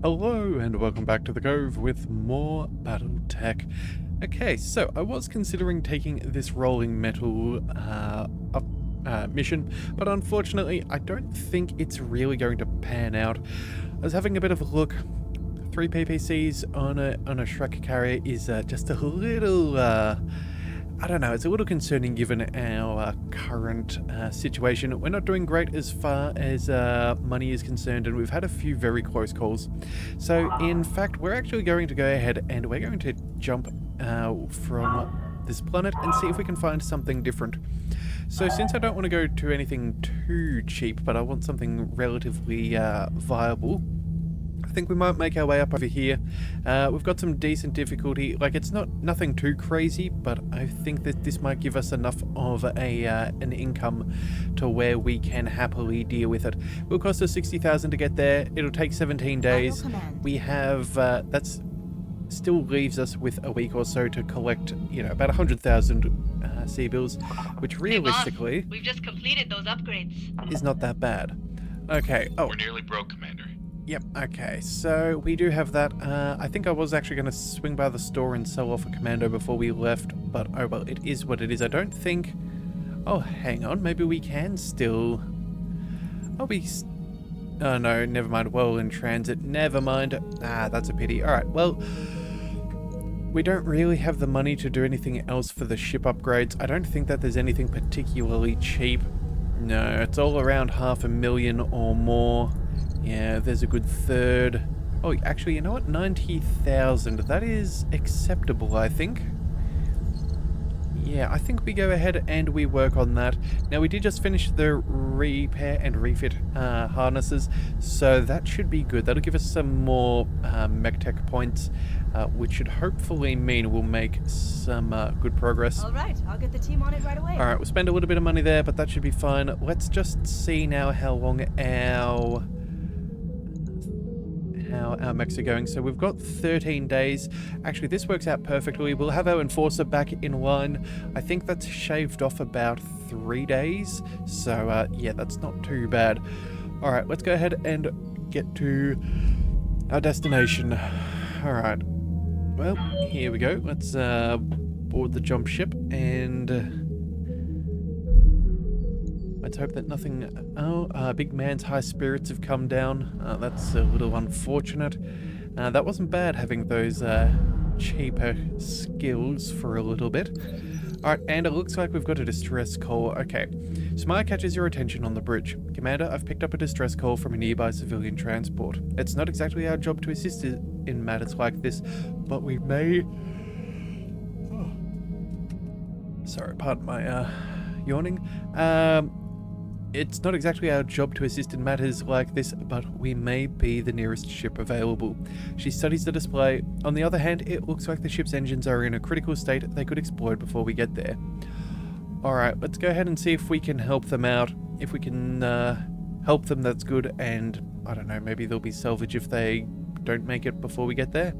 Hello and welcome back to the Cove with more BattleTech. Okay, so I was considering taking this rolling metal mission, but unfortunately I don't think it's really going to pan out. I was having a bit of a look. 3 PPCs on a Shrek carrier is just a little, I don't know, it's a little concerning given our current situation. We're not doing great as far as money is concerned, and we've had a few very close calls. So, in fact, we're actually going to go ahead and we're going to jump from this planet and see if we can find something different. So, since I don't want to go to anything too cheap, but I want something relatively viable, I think we might make our way up over here. We've got some decent difficulty. Like, it's nothing too crazy, but I think that this might give us enough of an income to where we can happily deal with it. It will cost us 60,000 to get there. It'll take 17 days. We have that's still leaves us with a week or so to collect, you know, about 100,000 sea bills, which realistically, hey boss, we've just completed those upgrades. Is not that bad. Okay. Oh, we're nearly broke, Commander. Yep, okay, so we do have that. I think I was actually going to swing by the store and sell off a commando before we left, but oh well, it is what it is. I don't think... Oh, hang on, maybe we can still... Oh no, never mind. Well, in transit, never mind. Ah, that's a pity. Alright, well... We don't really have the money to do anything else for the ship upgrades. I don't think that there's anything particularly cheap. No, it's all around 500,000 or more. Yeah, there's a good third. Oh, actually, you know what? 90,000. That is acceptable, I think. Yeah, I think we go ahead and we work on that. Now, we did just finish the repair and refit harnesses, so that should be good. That'll give us some more MechTech points, which should hopefully mean we'll make some good progress. All right, I'll get the team on it right away. All right, we'll spend a little bit of money there, but that should be fine. Let's just see now how long our mechs are going. So we've got 13 days. Actually, this works out perfectly. We'll have our enforcer back in line. I think that's shaved off about 3 days. So yeah, that's not too bad. All right, let's go ahead and get to our destination. All right. Well, here we go. Let's board the jump ship and let's hope that nothing... Oh, big man's high spirits have come down. That's a little unfortunate. That wasn't bad, having those cheaper skills for a little bit. Alright, and it looks like we've got a distress call. Okay, Smire catches your attention on the bridge. Commander, I've picked up a distress call from a nearby civilian transport. It's not exactly our job to assist in matters like this, but we may... Oh. Sorry, pardon my yawning. It's not exactly our job to assist in matters like this, but we may be the nearest ship available. She studies the display. On the other hand, it looks like the ship's engines are in a critical state. They could explode before we get there. Alright, let's go ahead and see if we can help them out. If we can help them, that's good, and I don't know, maybe there'll be salvage if they don't make it before we get there.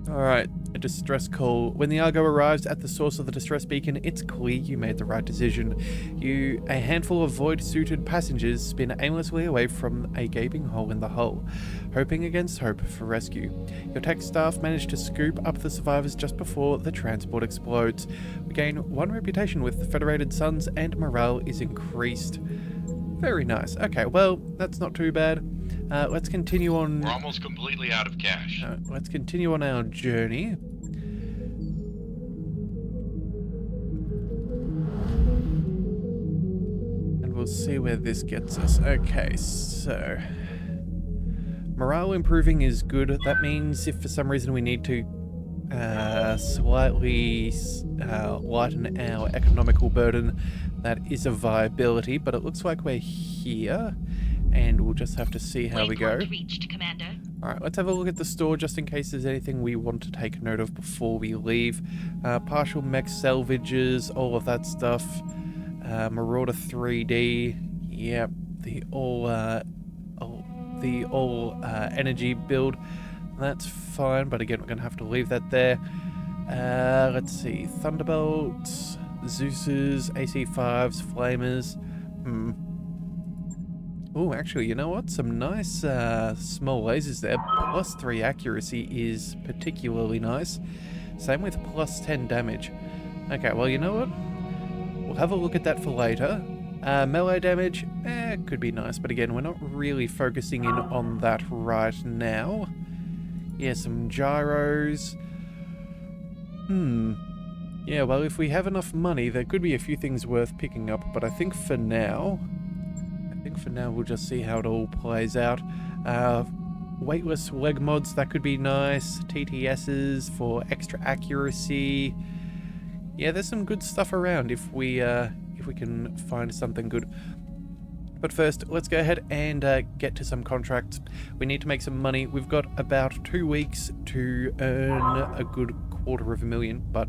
Alright, a distress call. When the Argo arrives at the source of the distress beacon, it's clear you made the right decision. A handful of void-suited passengers spin aimlessly away from a gaping hole in the hull, hoping against hope for rescue. Your tech staff managed to scoop up the survivors just before the transport explodes. We gain 1 reputation with the Federated Suns, and morale is increased. Very nice. Okay, well, that's not too bad. Let's continue on... We're almost completely out of cash. Let's continue on our journey. And we'll see where this gets us. Okay, so... Morale improving is good. That means if for some reason we need to slightly lighten our economical burden, that is a viability, but it looks like we're here. And we'll just have to see how we go. Reached, Commander. Alright, let's have a look at the store just in case there's anything we want to take note of before we leave. Partial mech salvages, all of that stuff. Marauder 3D. Yep, the all energy build. That's fine, but again, we're going to have to leave that there. Let's see. Thunderbolts, Zeus's, AC5s, Flamers. Oh, actually, you know what? Some nice small lasers there. +3 accuracy is particularly nice. Same with +10 damage. Okay, well, you know what? We'll have a look at that for later. Melee damage, could be nice, but again, we're not really focusing in on that right now. Yeah, some gyros. Yeah, well, if we have enough money, there could be a few things worth picking up, but I think for now we'll just see how it all plays out. Weightless leg mods, that could be nice. TTSs for extra accuracy. Yeah, there's some good stuff around if we can find something good. But first, let's go ahead and get to some contracts. We need to make some money. We've got about 2 weeks to earn a good $250,000, but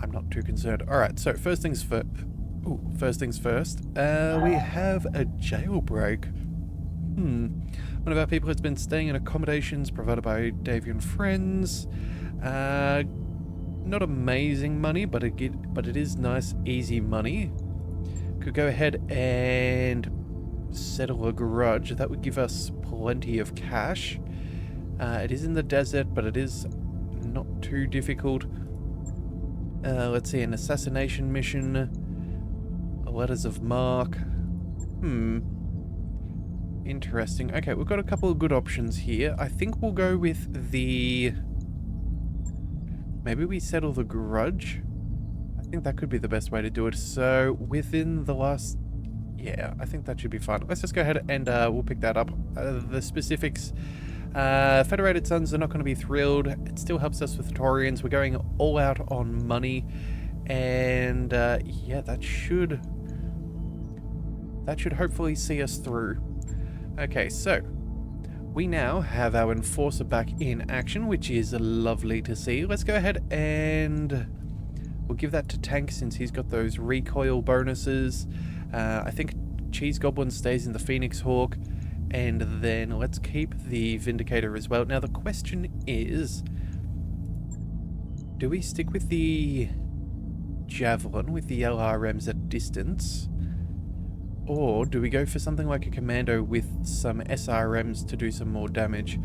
I'm not too concerned. Alright, so first things first. We have a jailbreak. One of our people has been staying in accommodations provided by Davy and friends. Not amazing money, but it is nice, easy money. Could go ahead and settle a grudge. That would give us plenty of cash. It is in the desert, but it is not too difficult. Let's see, an assassination mission. Letters of marque. Interesting. Okay, we've got a couple of good options here. I think we'll go with the... Maybe we settle the grudge? I think that could be the best way to do it. So, within the last... Yeah, I think that should be fine. Let's just go ahead and we'll pick that up. The specifics... Federated Sons are not going to be thrilled. It still helps us with Taurians. We're going all out on money. And, yeah, that should hopefully see us through. Okay, so... We now have our Enforcer back in action, which is lovely to see. Let's go ahead and we'll give that to Tank since he's got those recoil bonuses. I think Cheese Goblin stays in the Phoenix Hawk, and then let's keep the Vindicator as well. Now the question is, do we stick with the Javelin with the LRMs at distance? Or do we go for something like a Commando with some SRMs to do some more damage?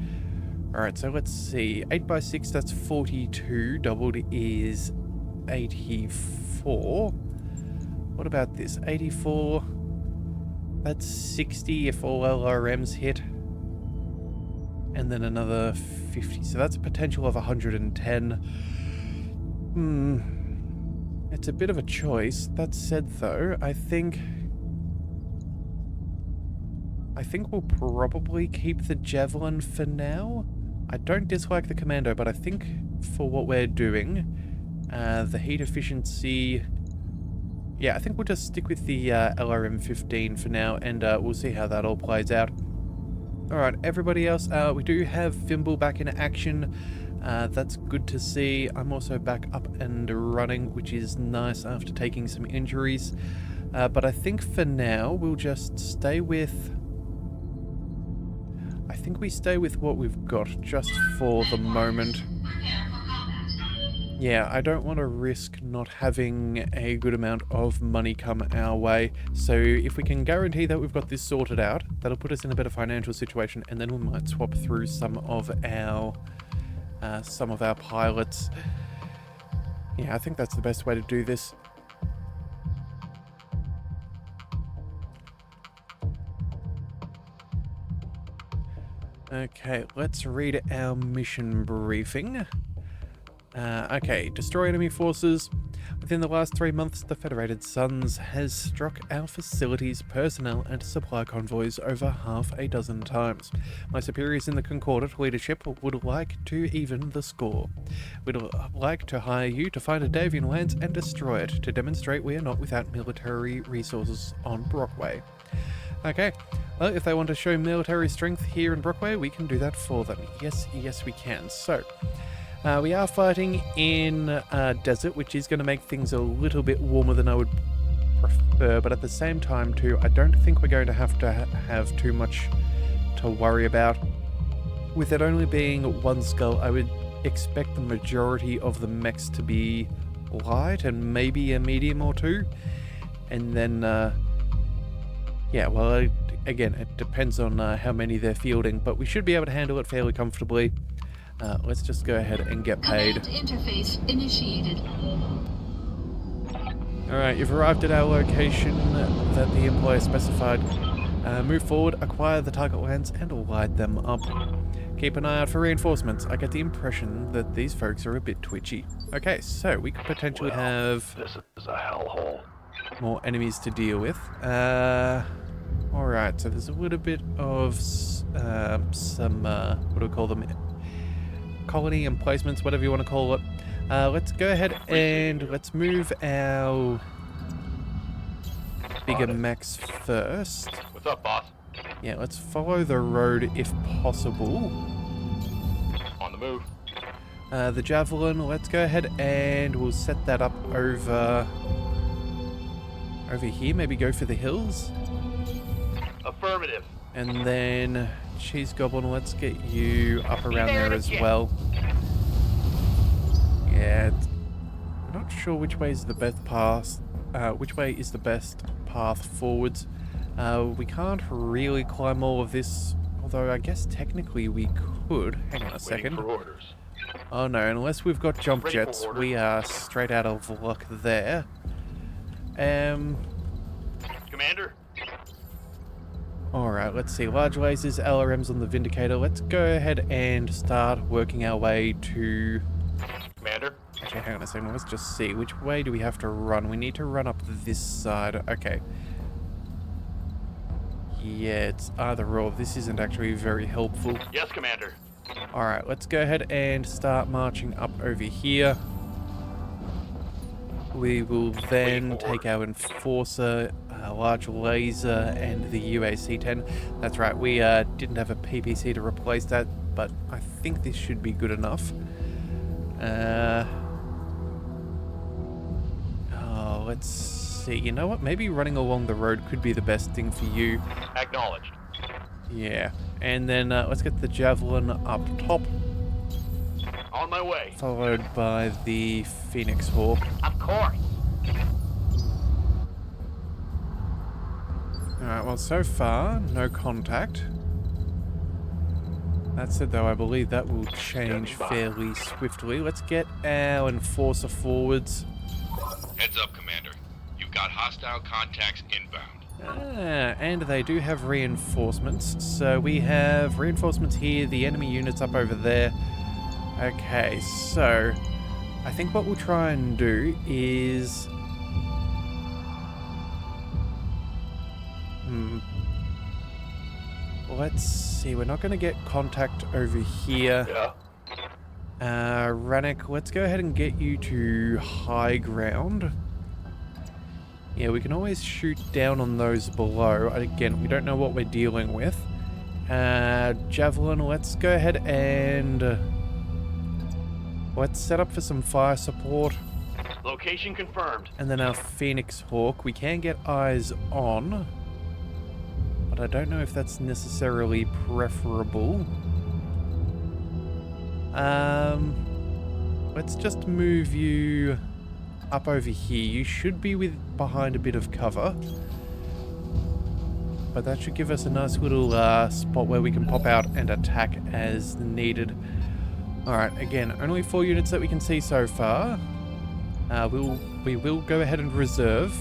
Alright, so let's see. 8x6, that's 42. Doubled is 84. What about this? 84. That's 60 if all LRMs hit. And then another 50. So that's a potential of 110. It's a bit of a choice. That said, though, I think we'll probably keep the Javelin for now. I don't dislike the Commando, but I think for what we're doing, the heat efficiency... Yeah, I think we'll just stick with the LRM-15 for now, and we'll see how that all plays out. Alright, everybody else, we do have Fimble back in action. That's good to see. I'm also back up and running, which is nice after taking some injuries. But I think for now, we'll just stay with... I think we stay with what we've got just for the moment. Yeah, I don't want to risk not having a good amount of money come our way. So if we can guarantee that we've got this sorted out, that'll put us in a better financial situation, and then we might swap through some of our pilots. Yeah, I think that's the best way to do this. Okay, let's read our mission briefing. Okay, destroy enemy forces. Within the last 3 months, the Federated Sons has struck our facilities, personnel, and supply convoys over half a dozen times. My superiors in the Concordant leadership would like to even the score. We'd like to hire you to find a Davian lands and destroy it, to demonstrate we are not without military resources on Brockway. Okay, well, if they want to show military strength here in Brockway, we can do that for them. Yes, we can. So... we are fighting in desert, which is going to make things a little bit warmer than I would prefer, but at the same time too, I don't think we're going to have too much to worry about. With it only being one skull, I would expect the majority of the mechs to be light and maybe a medium or two. And then, yeah, well, again, it depends on how many they're fielding, but we should be able to handle it fairly comfortably. Let's just go ahead and get paid. Command interface initiated. Alright, you've arrived at our location that the employer specified. Move forward, acquire the target lands, and light them up. Keep an eye out for reinforcements. I get the impression that these folks are a bit twitchy. Okay, so we could potentially have This is a hellhole. more enemies to deal with. Alright, so there's a little bit of some, what do we call them? Colony emplacements, whatever you want to call it. Let's go ahead and let's move our bigger mechs first. What's up, boss? Yeah, let's follow the road if possible. On the move. The javelin, let's go ahead and we'll set that up over here. Maybe go for the hills. Affirmative. And then cheese goblin, let's get you up around there as well. Yeah, I'm not sure which way is the best path. Which way is the best path forwards? We can't really climb all of this, although I guess technically we could. Hang on a second. Waiting for orders. Oh no, unless we've got jump Ready for jets, order. we are straight out of luck there. Commander? Alright, let's see. Large lasers, LRMs on the Vindicator. Let's go ahead and start working our way to... Commander? Actually, hang on a second. Let's just see. Which way do we have to run? We need to run up this side. Okay. Yeah, it's either or. This isn't actually very helpful. Yes, Commander. Alright, let's go ahead and start marching up over here. We will then take our Enforcer, large laser, and the UAC-10. That's right, we didn't have a PPC to replace that, but I think this should be good enough. Oh, let's see. You know what? Maybe running along the road could be the best thing for you. Acknowledged. Yeah. And then let's get the javelin up top, On my way. followed by the Phoenix Hawk. Of course. Alright, well, so far, no contact. That said, though, I believe that will change fairly swiftly. Let's get our Enforcer forwards. Heads up, Commander. You've got hostile contacts inbound. And they do have reinforcements. So we have reinforcements here, the enemy units up over there. Okay, so I think what we'll try and do is... Let's see, we're not going to get contact over here. Yeah. Rannick, let's go ahead and get you to high ground. Yeah, we can always shoot down on those below. Again, we don't know what we're dealing with. Javelin, let's go ahead and... let's set up for some fire support. Location confirmed. And then our Phoenix Hawk, we can get eyes on. But I don't know if that's necessarily preferable. Let's just move you up over here. You should be behind a bit of cover. But that should give us a nice little spot where we can pop out and attack as needed. Alright, again, only 4 units that we can see so far. We will go ahead and reserve.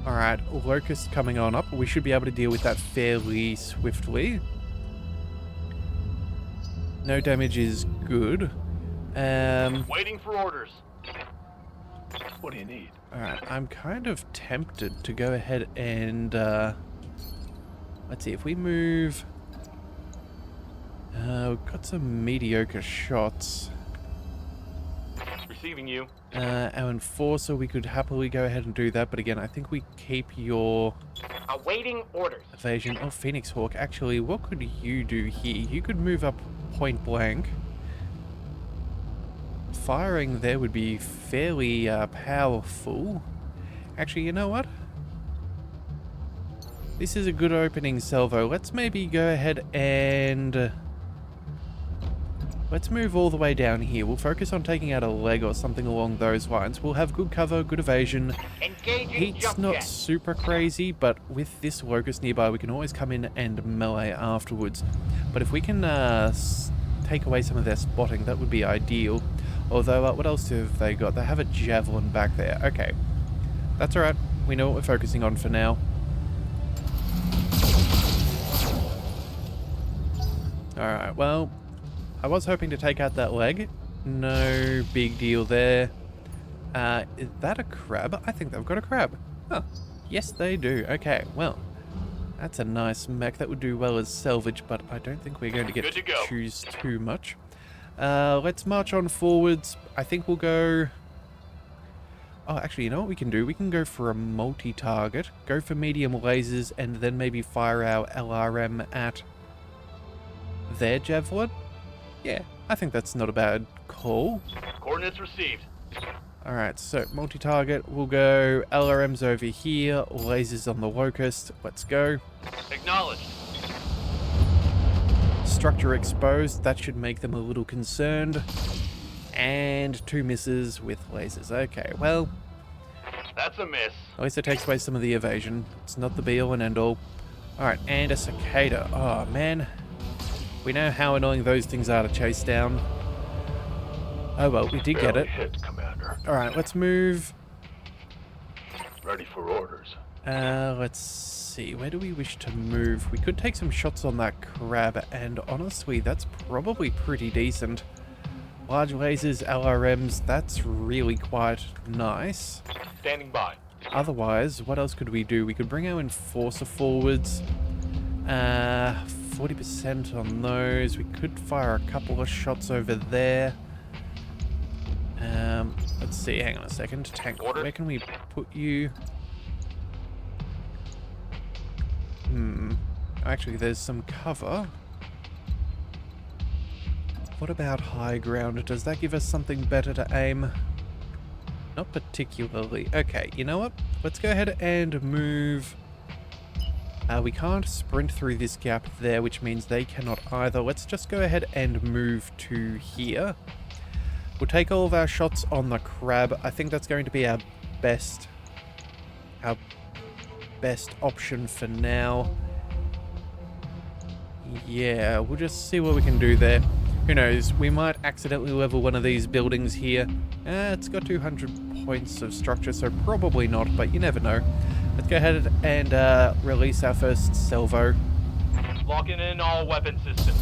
Alright, Locust coming on up. We should be able to deal with that fairly swiftly. No damage is good. Waiting for orders. What do you need? Alright, I'm kind of tempted to go ahead and... let's see, if we move... we've got some mediocre shots. Receiving you. Our Enforcer, we could happily go ahead and do that, but again, I think we keep your Awaiting orders. evasion. Oh, Phoenix Hawk, actually, what could you do here? You could move up point blank. Firing there would be fairly powerful. Actually, you know what? This is a good opening salvo. Let's maybe go ahead and let's move all the way down here. We'll focus on taking out a leg or something along those lines. We'll have good cover, good evasion. Engaging Heat's jump not jet. super crazy, but with this locust nearby, we can always come in and melee afterwards. But if we can take away some of their spotting, that would be ideal. Although, what else have they got? They have a javelin back there. Okay, that's alright. We know what we're focusing on for now. Alright, well, I was hoping to take out that leg. No big deal there. Is that a crab? I think they've got a crab. Huh. Yes, they do. Okay, well, that's a nice mech. That would do well as salvage, but I don't think we're going to get Good to to go. choose too much. Let's march on forwards. I think we'll go... Oh, actually, you know what we can do? We can go for a multi-target, go for medium lasers, and then maybe fire our LRM at their javelin. Yeah, I think that's not a bad call. Coordinates received. Alright, so multi-target, we'll go LRMs over here, lasers on the locust. Let's go. Acknowledged. Structure exposed, that should make them a little concerned. And 2 misses with lasers. Okay, well, That's a miss. at least it takes away some of the evasion. It's not the be-all and end-all. Alright, and a cicada. Oh, man. We know how annoying those things are to chase down. Oh well, we did get Barely it. hit, Commander. Alright, let's move. Ready for orders. Let's see. Where do we wish to move? We could take some shots on that crab, and honestly, that's probably pretty decent. Large lasers, LRMs, that's really quite nice. Standing by. Otherwise, what else could we do? We could bring our enforcer forwards. 40% on those. We could fire a couple of shots over there. Let's see. Hang on a second. Tank, Order. where can we put you? Actually, there's some cover. What about high ground? Does that give us something better to aim? Not particularly. Okay, you know what? Let's go ahead and move. We can't sprint through this gap there, which means they cannot either. Let's just go ahead and move to here. We'll take all of our shots on the crab. I think that's going to be our best option for now. Yeah, we'll just see what we can do there. Who knows, we might accidentally level one of these buildings here. It's got 200 points of structure, so probably not, but you never know. Let's go ahead and release our first salvo. Locking in all weapon systems.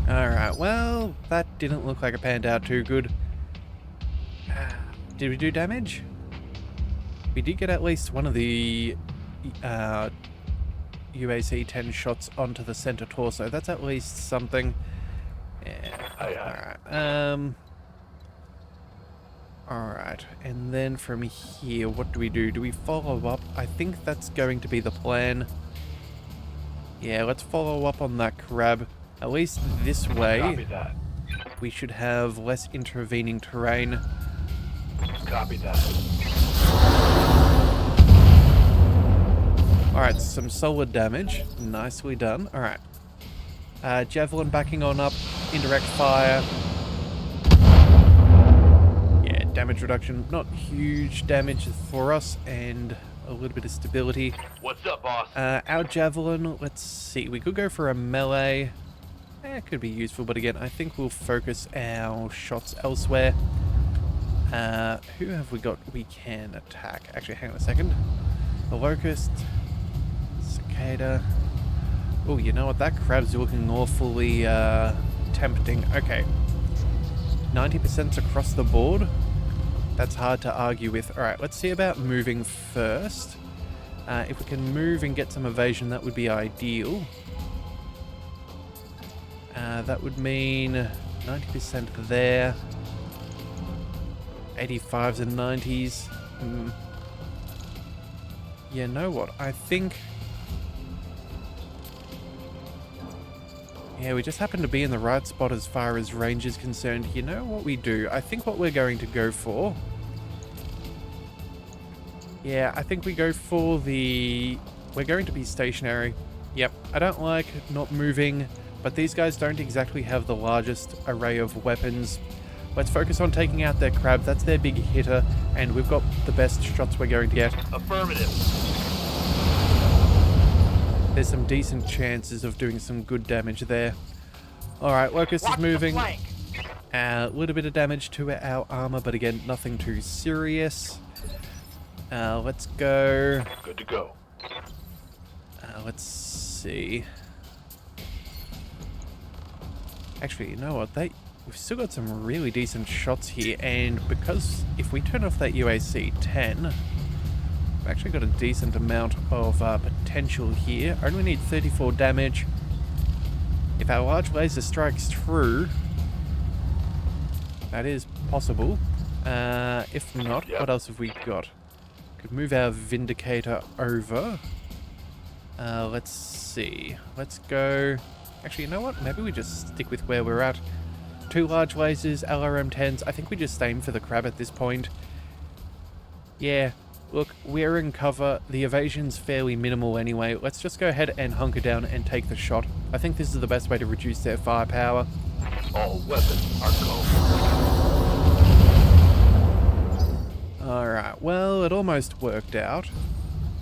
Alright, well, that didn't look like it panned out too good. Did we do damage? We did get at least one of the UAC 10 shots onto the center torso. That's at least something. Yeah. Alright. Alright. And then from here, what do we do? Do we follow up? I think that's going to be the plan. Yeah, let's follow up on that crab. At least this way, Copy that. we should have less intervening terrain. Copy that. Alright, some solid damage. Nicely done. Alright. Javelin backing on up. Indirect fire. Yeah, damage reduction. Not huge damage for us, and a little bit of stability. What's up, boss? Our javelin, let's see. We could go for a melee. It could be useful, but again, I think we'll focus our shots elsewhere. Who have we got we can attack? Actually, hang on a second. The locust. Cicada. Oh, you know what? That crab's looking awfully tempting. Okay. 90% across the board. That's hard to argue with. Alright, let's see about moving first. If we can move and get some evasion, that would be ideal. That would mean 90% there. 85s and 90s. You know what? I think... Yeah, we just happen to be in the right spot as far as range is concerned. You know what we do? I think what we're going to go for... Yeah, I think we go for the... We're going to be stationary. Yep, I don't like not moving, but these guys don't exactly have the largest array of weapons. Let's focus on taking out their crab. That's their big hitter, and we've got the best shots we're going to get. Affirmative. There's some decent chances of doing some good damage there. Alright, Locust is moving. A little bit of damage to our armor, but again, nothing too serious. Let's go. Good to go. Let's see. Actually, you know what? We've still got some really decent shots here, and because if we turn off that UAC 10, we've actually got a decent amount of potential here. Only need 34 damage. If our large laser strikes true, that is possible. If not, what else have we got? Could move our Vindicator over. Let's see. Let's go. Actually, you know what? Maybe we just stick with where we're at. 2 large lasers, LRM-10s. I think we just aim for the crab at this point. Yeah, look, we're in cover. The evasion's fairly minimal anyway. Let's just go ahead and hunker down and take the shot. I think this is the best way to reduce their firepower. All weapons are go. Alright, well, it almost worked out.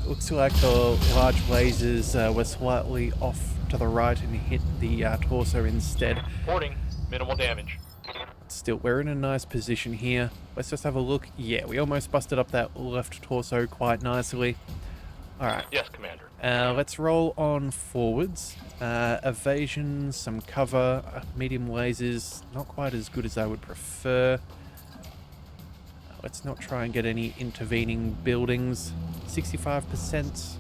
Looks like the large lasers were slightly off to the right and hit the torso instead. Reporting. Minimal damage. Still, we're in a nice position here. Let's just have a look. Yeah, we almost busted up that left torso quite nicely. Alright. Yes, Commander. Let's roll on forwards. Evasion, some cover, medium lasers, not quite as good as I would prefer. Let's not try and get any intervening buildings. 65%.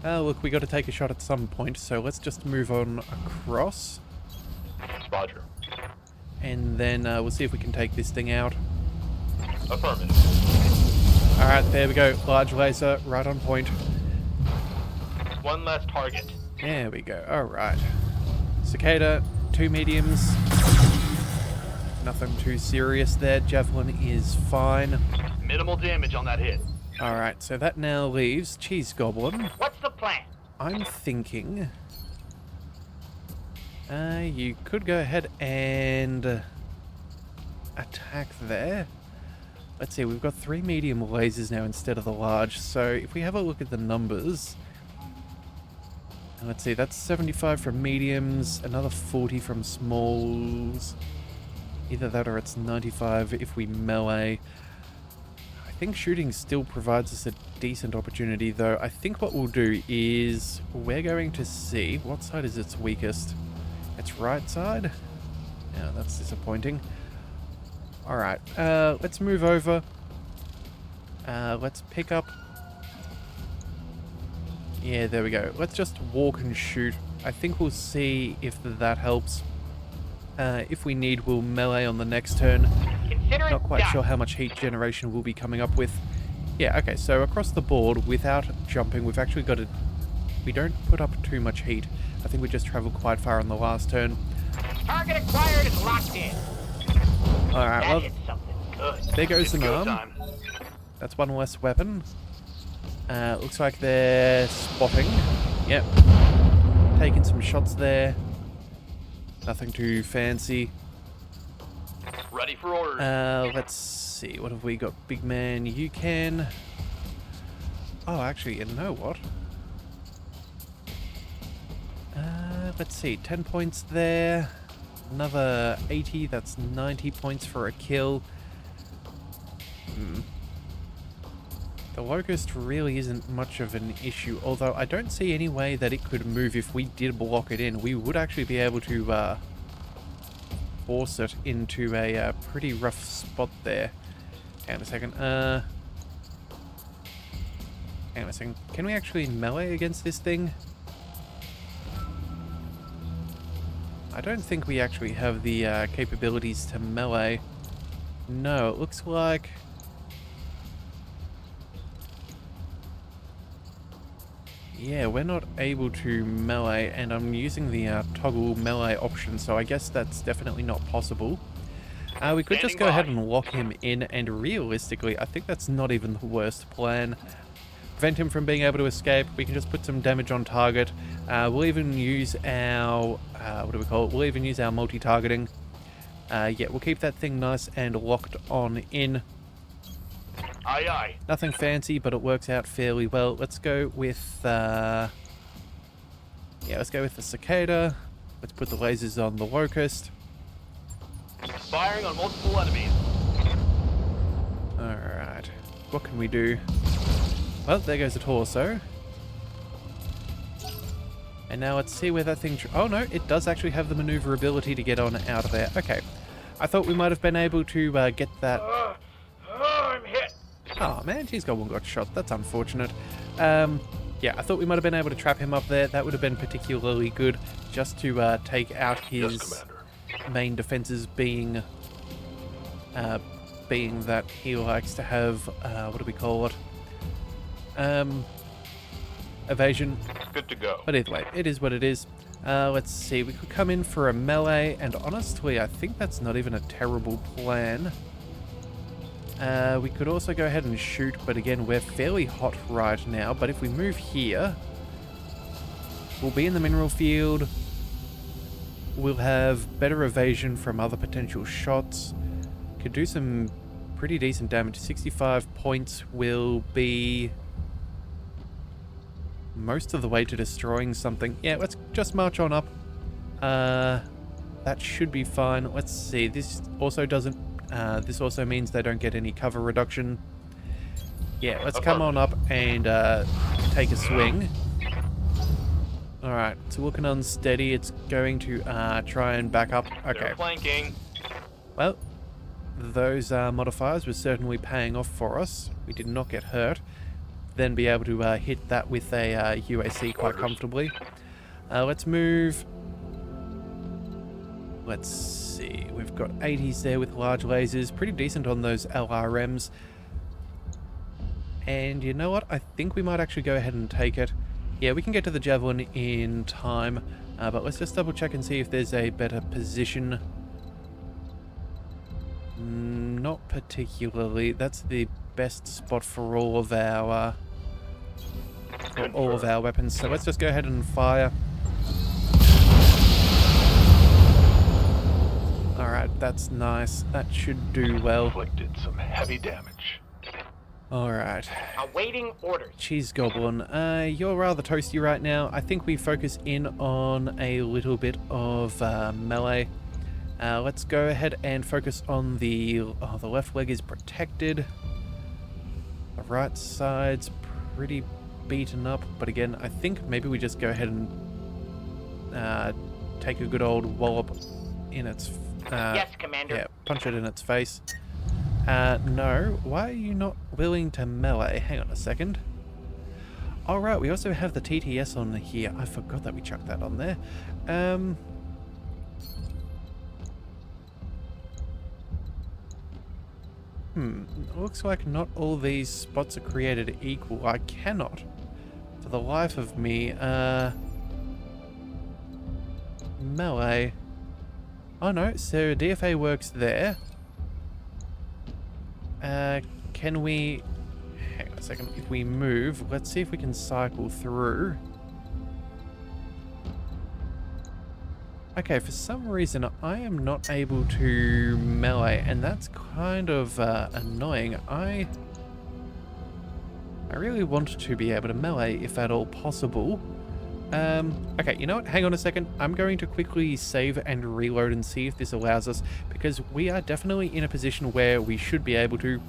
Look, we got to take a shot at some point, so let's just move on across. Roger. And then we'll see if we can take this thing out. Affirmative. Alright, there we go. Large laser, right on point. One less target. There we go. Alright. Cicada, 2 mediums. Nothing too serious there. Javelin is fine. Minimal damage on that hit. Alright, so that now leaves Cheese Goblin. What's the plan? I'm thinking... you could go ahead and... attack there. Let's see, we've got 3 medium lasers now instead of the large, so if we have a look at the numbers... Let's see, that's 75 from mediums, another 40 from smalls. Either that or it's 95 if we melee. I think shooting still provides us a decent opportunity, though. I think what we'll do is we're going to see what side is its weakest. Its right side? Yeah, that's disappointing. Alright, let's move over. Let's pick up... Yeah, there we go. Let's just walk and shoot. I think we'll see if that helps. If we need, we'll melee on the next turn. Not quite sure how much heat generation we'll be coming up with. Yeah, okay, so across the board, without jumping, we've actually got to... We don't put up too much heat. I think we just traveled quite far on the last turn. Target acquired is locked in. Alright, That well, is something good. there goes an Go arm. time. That's one less weapon. Looks like they're spotting. Yep. Taking some shots there. Nothing too fancy. Ready for orders. Let's see. What have we got? Big man, you can... Oh, actually, you know what? Let's see. 10 points there. Another 80. That's 90 points for a kill. The Locust really isn't much of an issue, although I don't see any way that it could move if we did block it in. We would actually be able to force it into a pretty rough spot there. Hang on a second. Hang on a second. Can we actually melee against this thing? I don't think we actually have the capabilities to melee. No, it looks like... Yeah, we're not able to melee, and I'm using the toggle melee option, so I guess that's definitely not possible. We could just go ahead and lock him in, and realistically, I think that's not even the worst plan. prevent him from being able to escape. We can just put some damage on target. We'll even use our, what do we call it? We'll even use our multi-targeting. Yeah, we'll keep that thing nice and locked on in. Aye, aye. Nothing fancy, but it works out fairly well. Let's go with, yeah, let's go with the cicada. Let's put the lasers on the locust. Firing on multiple enemies. Alright, what can we do? Well, there goes the torso. And now let's see where that thing... oh no, it does actually have the maneuverability to get on out of there. Okay. I thought we might have been able to get that... I'm hit. oh man, he's got one got shot. That's unfortunate. Yeah, I thought we might have been able to trap him up there. That would have been particularly good, just to take out his main defenses, being that he likes to have, what do we call it? Evasion. Good to go. But either way, it is what it is. Let's see, we could come in for a melee, and honestly, I think that's not even a terrible plan. We could also go ahead and shoot, but again, we're fairly hot right now. But if we move here, we'll be in the mineral field. We'll have better evasion from other potential shots. Could do some pretty decent damage. 65 points will be most of the way to destroying something. Yeah, let's just march on up. That should be fine. Let's see. This also doesn't... this also means they don't get any cover reduction. Yeah, let's come on up and take a swing. Alright, it's looking unsteady. It's going to try and back up. Okay. They're flanking. Well, those modifiers were certainly paying off for us. We did not get hurt. Then be able to hit that with a UAC quite comfortably. Let's move. Let's see. We've got 80s there with large lasers. Pretty decent on those LRMs. And you know what? I think we might actually go ahead and take it. Yeah, we can get to the Javelin in time. But let's just double check and see if there's a better position. Not particularly. That's the best spot for all of our weapons. So let's just go ahead and fire. Alright, that's nice. That should do well. Inflicted some heavy damage. Alright. Awaiting orders. Cheese Goblin, you're rather toasty right now. I think we focus in on a little bit of melee. Let's go ahead and focus on the... oh, the left leg is protected. The right side's pretty beaten up, but again, I think maybe we just go ahead and take a good old wallop in its... yes, Commander. yeah, punch it in its face. No, why are you not willing to melee? Hang on a second. Alright, we also have the TTS on here. I forgot that we chucked that on there. Looks like not all these spots are created equal. I cannot, for the life of me, melee. Oh no, so DFA works there. Can we... hang on a second. If we move, let's see if we can cycle through. Okay, for some reason I am not able to melee, and that's kind of annoying. I really want to be able to melee if at all possible. Okay, you know what? Hang on a second. I'm going to quickly save and reload and see if this allows us, because we are definitely in a position where we should be able to.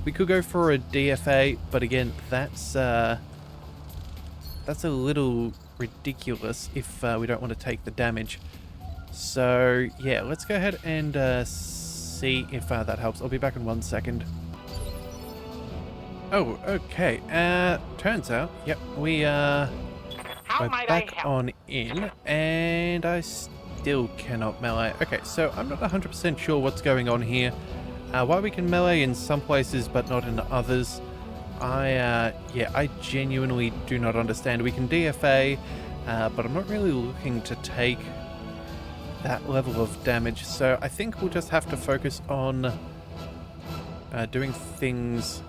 We could go for a DFA, but again, that's a little ridiculous if we don't want to take the damage. So yeah, let's go ahead and see if that helps. I'll be back in 1 second. Oh, okay. Turns out, yep, we're back on in, and I still cannot melee. Okay, so I'm not 100% sure what's going on here. Why we can melee in some places but not in others. I genuinely do not understand. We can DFA, but I'm not really looking to take that level of damage. So I think we'll just have to focus on doing things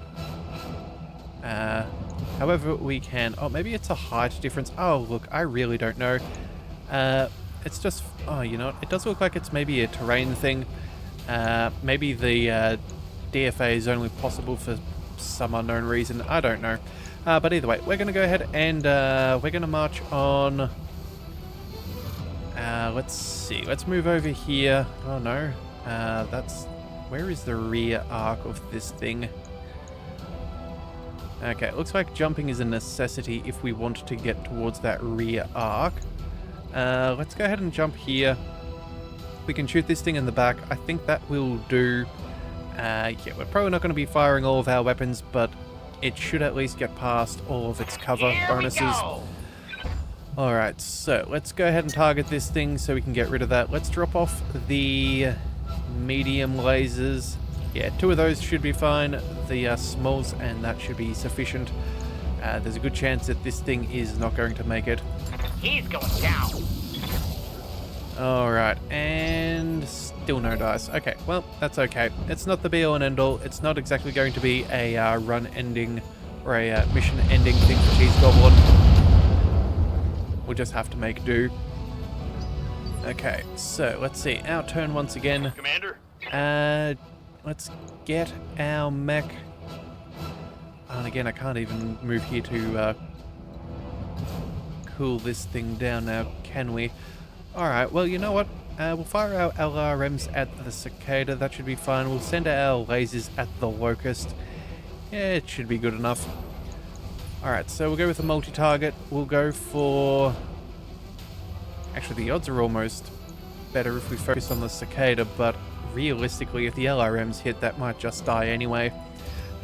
however we can. Oh, maybe it's a height difference. Oh, look, I really don't know. It's just, oh, you know what? It does look like it's maybe a terrain thing. Maybe the DFA is only possible for some unknown reason. I don't know. But either way, we're going to go ahead and we're going to march on. Let's see. Let's move over here. Oh, no. Where is the rear arc of this thing? Okay, it looks like jumping is a necessity if we want to get towards that rear arc. Let's go ahead and jump here. We can shoot this thing in the back. I think that will do. Yeah, we're probably not going to be firing all of our weapons, but it should at least get past all of its cover bonuses. Alright, so let's go ahead and target this thing so we can get rid of that. Let's drop off the medium lasers. Yeah, 2 of those should be fine. The smalls, and that should be sufficient. There's a good chance that this thing is not going to make it. He's going down. Alright, and still no dice. Okay, well, that's okay. It's not the be-all and end-all. It's not exactly going to be a run-ending or a mission-ending thing for Cheese Goblin. We'll just have to make do. Okay, so let's see. Our turn once again. Commander? Let's get our mech. And again, I can't even move here to cool this thing down now, can we? Alright, well, you know what? We'll fire our LRMs at the Cicada. That should be fine. We'll send our lasers at the Locust. Yeah, it should be good enough. Alright, so we'll go with a multi-target. We'll go for... Actually, the odds are almost better if we focus on the Cicada, but realistically, if the LRMs hit, that might just die anyway.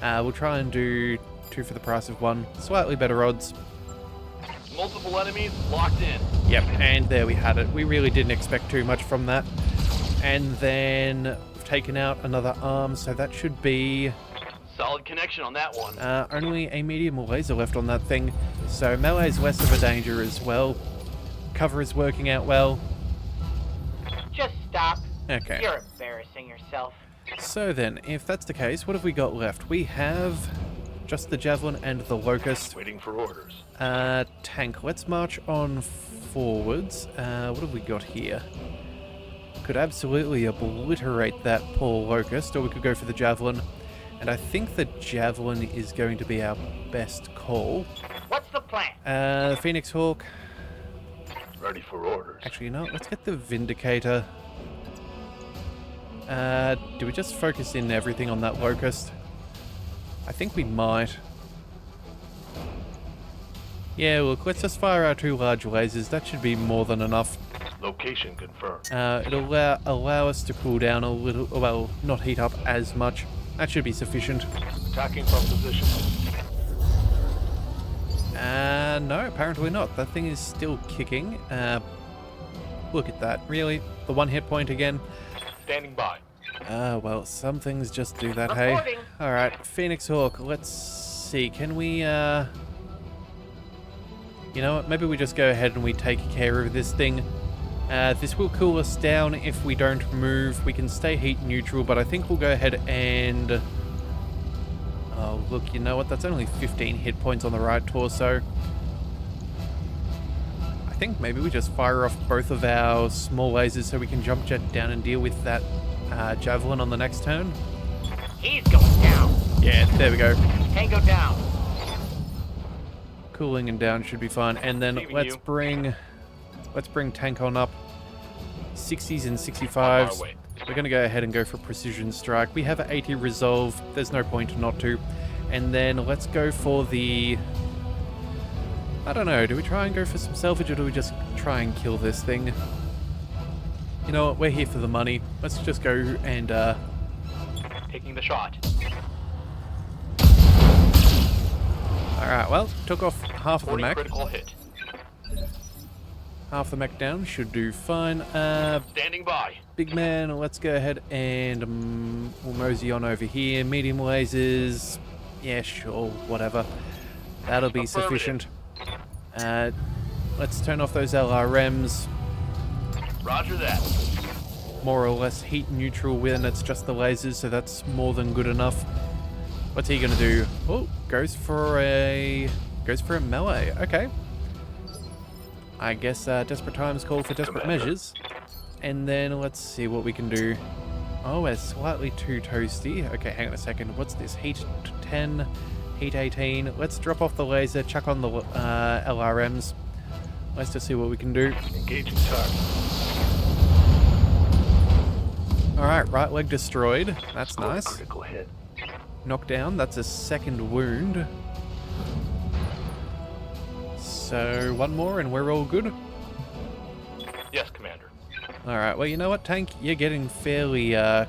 We'll try and do 2 for the price of 1. Slightly better odds. Multiple enemies locked in. Yep, and there we had it. We really didn't expect too much from that. And then we've taken out another arm, so that should be... Solid connection on that one. Only a medium laser left on that thing, so melee is less of a danger as well. Cover is working out well. Just stop. Okay. You're embarrassing yourself. So then, if that's the case, what have we got left? We have just the Javelin and the Locust. Waiting for orders. Tank. Let's march on forwards. What have we got here? Could absolutely obliterate that poor Locust, or we could go for the Javelin. And I think the Javelin is going to be our best call. What's the plan? Phoenix Hawk. Ready for orders. Actually, you know, let's get the Vindicator. Do we just focus in everything on that Locust? I think we might. Yeah, look, let's just fire our 2 large lasers. That should be more than enough. Location confirmed. It'll allow us to cool down a little, well, not heat up as much. That should be sufficient. Attacking from position. No, apparently not. That thing is still kicking. Look at that. Really? The 1 hit point again? Standing by. Well, some things just do that, Reporting. hey? Alright, Phoenix Hawk, let's see. Can we, You know what? Maybe we just go ahead and we take care of this thing. This will cool us down if we don't move. We can stay heat neutral, but I think we'll go ahead and... Oh, look, you know what? That's only 15 hit points on the right torso. I think maybe we just fire off both of our small lasers so we can jump jet down and deal with that Javelin on the next turn. He's going down. Yeah, there we go. Tango down. Cooling and down should be fine. And then let's bring tank on up. 60s and 65s. We're going to go ahead and go for precision strike. We have an 80 resolve. There's no point not to. And then let's go for the... I don't know. Do we try and go for some salvage, or do we just try and kill this thing? You know what? We're here for the money. Let's just go and... Taking the shot. Alright, well, took off half of the 40 mech. critical hit. Half the mech down, should do fine. Standing by. Big man, let's go ahead and we'll mosey on over here. Medium lasers, yeah, sure, whatever. That'll be sufficient. Let's turn off those LRMs. Roger that. More or less heat neutral when it's just the lasers, so that's more than good enough. What's he gonna do? Oh, goes for a melee. Okay. I guess desperate times call for desperate measures. And then let's see what we can do. Oh, we're slightly too toasty. Okay, hang on a second. What's this? Heat 10, heat 18. Let's drop off the laser, chuck on the LRMs. Let's just see what we can do. Engaging target. Alright, right leg destroyed. That's Score a nice. critical hit. Knockdown, that's a second wound. So, one more and we're all good. Yes, Commander. Alright, well, you know what, Tank? You're getting fairly hot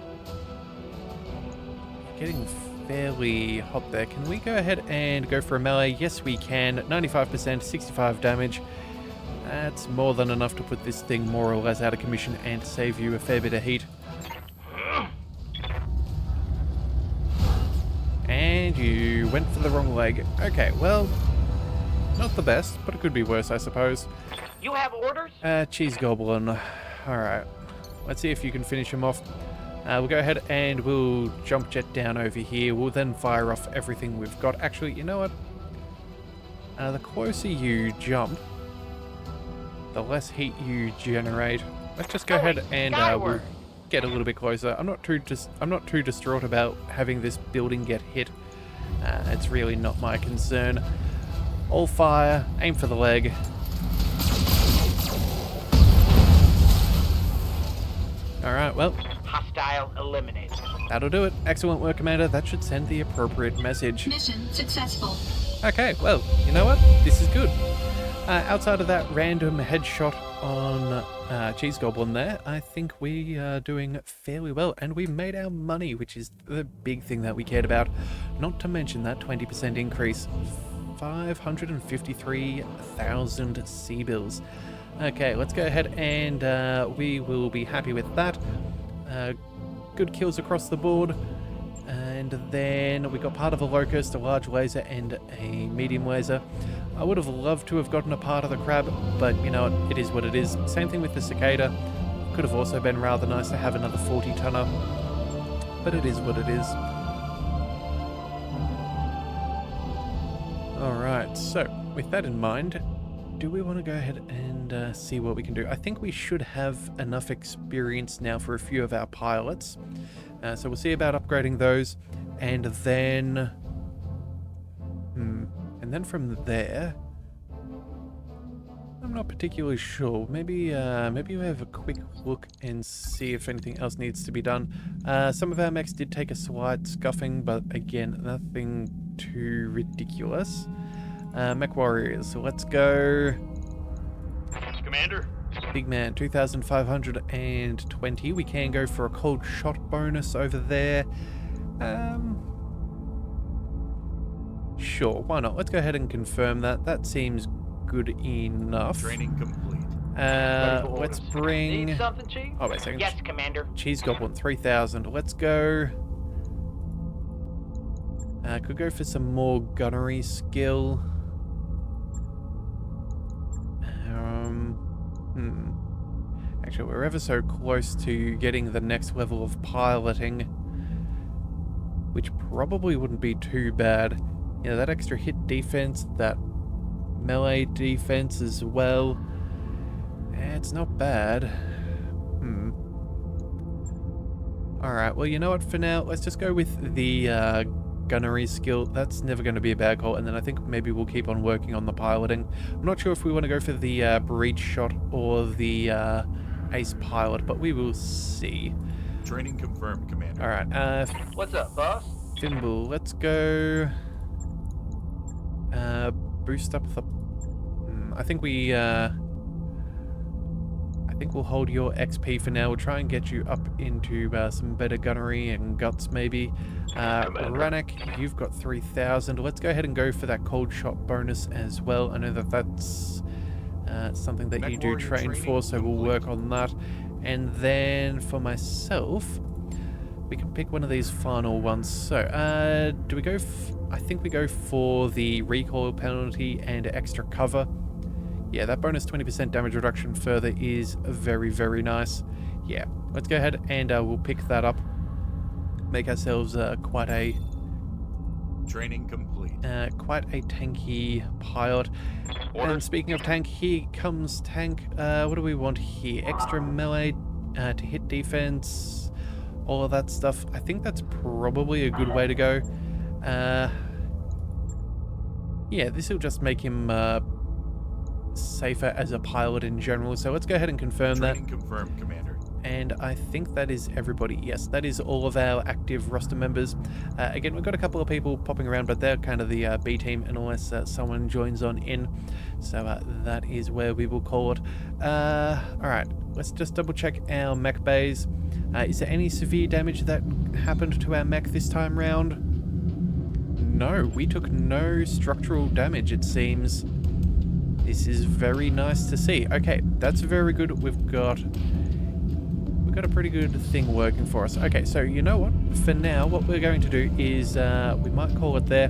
there. Can we go ahead and go for a melee? Yes, we can. 95%, 65 damage. That's more than enough to put this thing more or less out of commission and save you a fair bit of heat. And you went for the wrong leg. Okay, well, not the best, but it could be worse, I suppose. You have orders? Cheese Goblin. Alright, let's see if you can finish him off. We'll go ahead and we'll jump jet down over here. We'll then fire off everything we've got. Actually, you know what? The closer you jump, the less heat you generate. Let's just go ahead and we'll get a little bit closer. I'm not too distraught about having this building get hit. It's really not my concern. All fire, aim for the leg. Alright, well, Hostile eliminated. that'll do it. Excellent work, Commander. That should send the appropriate message. Mission successful. Okay, well, you know what? This is good. Outside of that random headshot on Cheese Goblin there, I think we are doing fairly well. And we made our money, which is the big thing that we cared about. Not to mention that 20% increase. 553,000 C-bills. Okay, let's go ahead and we will be happy with that. Good kills across the board. And then we got part of a locust, a large laser, and a medium laser. I would have loved to have gotten a part of the crab, but you know, it is what it is. Same thing with the cicada. Could have also been rather nice to have another 40-tonner, but it is what it is. Alright, so with that in mind, do we want to go ahead and see what we can do? I think we should have enough experience now for a few of our pilots. So we'll see about upgrading those, and then from there, I'm not particularly sure. Maybe we have a quick look and see if anything else needs to be done. Some of our mechs did take a slight scuffing, but again, nothing too ridiculous. MechWarriors, so let's go. Commander. Big man, 2,520. We can go for a cold shot bonus over there. Sure, why not? Let's go ahead and confirm that. That seems good enough. Training complete. Let's bring... Need something, Chief? Oh, wait a second. Yes, Commander. Cheese Goblin, 3,000. Let's go... could go for some more gunnery skill. Actually, we're ever so close to getting the next level of piloting, which probably wouldn't be too bad. You know, that extra hit defense, that melee defense as well. It's not bad. Alright, well, you know what, for now, let's just go with the gunnery skill. That's never going to be a bad call, and then I think maybe we'll keep on working on the piloting. I'm not sure if we want to go for the breach shot or the ace pilot, but we will see. Training confirmed, Commander. Alright, What's up, boss? Thimble, let's go boost up the... I think we'll hold your XP for now. We'll try and get you up into some better gunnery and guts, maybe. Ranak, you've got 3,000. Let's go ahead and go for that cold shot bonus as well. I know that that's something that you do train for, so we'll work on that. And then for myself, we can pick one of these final ones. So, do we go... I think we go for the recoil penalty and extra cover. Yeah, that bonus 20% damage reduction further is very, very nice. Yeah, let's go ahead and we'll pick that up. Make ourselves quite a Training complete. Quite a tanky pilot. Order. And speaking of tank, here comes tank. What do we want here? Extra melee to hit defense, all of that stuff. I think that's probably a good way to go. Yeah, this will just make him safer as a pilot in general. So let's go ahead and confirm that. Training confirmed, Commander. And I think that is everybody. Yes, that is all of our active roster members. Again, we've got a couple of people popping around, but they're kind of the B team unless someone joins on in. So that is where we will call it. Alright, let's just double check our mech bays. Is there any severe damage that happened to our mech this time round? No, we took no structural damage, it seems. This is very nice to see. Okay, that's very good. We've got a pretty good thing working for us. Okay, so you know what? For now, what we're going to do is we might call it there.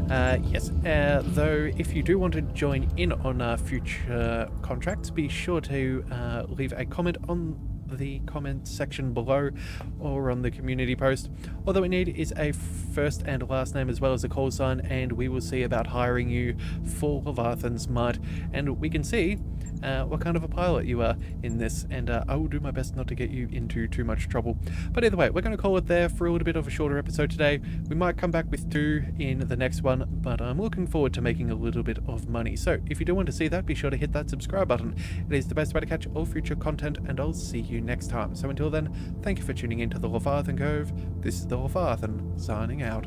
Yes, though, if you do want to join in on future contracts, be sure to leave a comment on the comment section below or on the community post. All that we need is a first and last name as well as a call sign, and we will see about hiring you for Leviathan's Might, and we can see what kind of a pilot you are in this, and I will do my best not to get you into too much trouble. But either way, we're going to call it there for a little bit of a shorter episode today. We might come back with 2 in the next one, but I'm looking forward to making a little bit of money. So if you do want to see that, be sure to hit that subscribe button. It is the best way to catch all future content, and I'll see you next time. So until then, thank you for tuning in to the Leviathan Cove. This is the Leviathan signing out.